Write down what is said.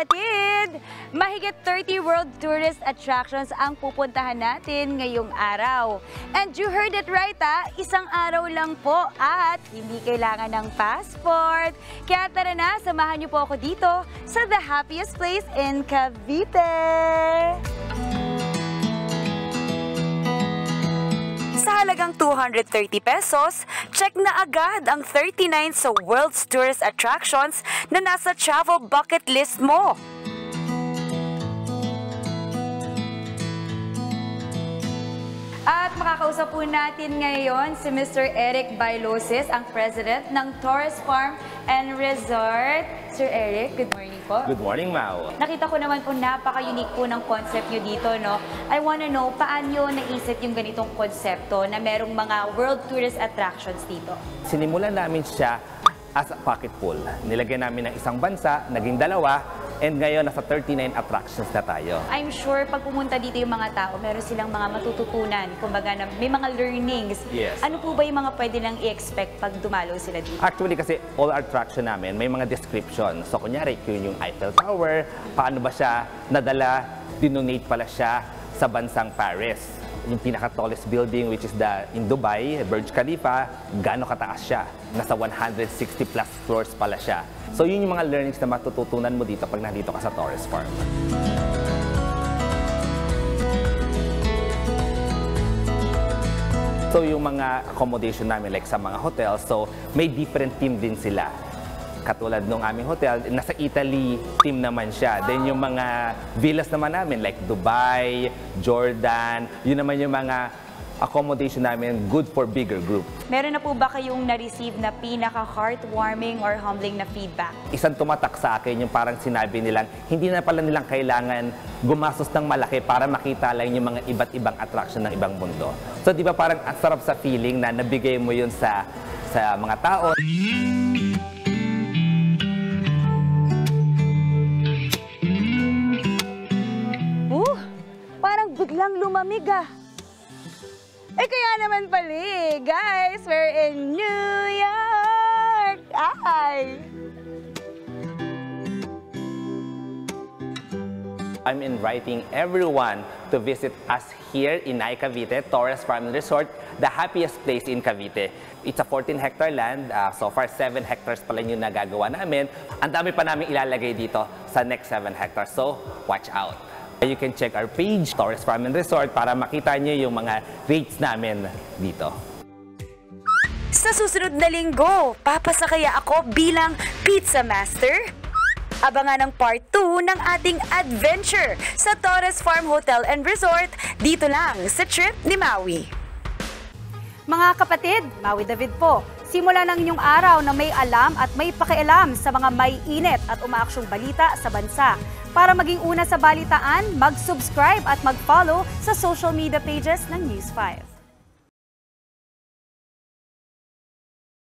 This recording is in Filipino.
kapatid! Mahigit 30 world tourist attractions ang pupuntahan natin ngayong araw. And you heard it right isang araw lang po at hindi kailangan ng passport. Kaya tara na, samahan niyo po ako dito sa the happiest place in Cavite! Sa halagang 230 pesos, check na agad ang 39 sa world's tourist attractions na nasa travel bucket list mo. At makakausap po natin ngayon si Mr. Eric Bailosis, ang President ng Torres Farm and Resort. Sir Eric, good morning po. Good morning, Mau. Nakita ko naman po napaka-unique po ng concept nyo dito, no? I wanna know, paano naisip yung ganitong konsepto na merong mga world tourist attractions dito? Sinimulan namin siya as a pocket pool. Nilagyan namin ng isang bansa, naging dalawa, and ngayon nasa 39 attractions na tayo. I'm sure pag pumunta dito yung mga tao, meron silang mga matututunan, kumbaga na may mga learnings. Yes. Ano po ba yung mga pwede lang i-expect pag dumalo sila dito? Actually, kasi all our attraction namin, may mga description. So, kunyari, yun yung Eiffel Tower, paano ba siya nadala, dinonate pala siya sa bansang Paris. Yung pinaka-tallest building, which is in Dubai, Burj Khalifa, gaano kataas siya? Nasa 160 plus floors pala siya. So, yun yung mga learnings na matututunan mo dito pag nandito ka sa Torres Farm. So, yung mga accommodation namin, like sa mga hotels, so may different team din sila. Katulad nung aming hotel, nasa Italy team naman siya. Then yung mga villas naman namin, like Dubai, Jordan, yun naman yung mga accommodation namin, good for bigger group. Meron na po ba kayong na-receive na pinaka-heartwarming or humbling na feedback? Isang tumatak sa akin, yung parang sinabi nilang, hindi na pala nilang kailangan gumastos ng malaki para makita lang yung mga iba't ibang attraction ng ibang mundo. So di ba parang ang sarap sa feeling na nabigay mo yun sa mga tao. Parang biglang lumamig Eh kaya naman pala guys, we're in New York! Ay! I'm inviting everyone to visit us here in Cavite, Torres Farm and Resort, the happiest place in Cavite. It's a 14-hectare land. So far, 7 hectares pa lang yung nagagawa namin. Ang dami pa namin ilalagay dito sa next 7 hectares. So, watch out. You can check our page, Torres Farm and Resort, para makita nyo yung mga rates namin dito. Sa susunod na linggo, papasakaya ako bilang Pizza Master. Abangan ang part 2 ng ating adventure sa Torres Farm Hotel and Resort dito lang sa Trip ni Maui. Mga kapatid, Maui David po. Simula ng inyong araw na may alam at may pakialam sa mga may init at umaaksyong balita sa bansa. Para maging una sa balitaan, mag-subscribe at mag-follow sa social media pages ng News 5.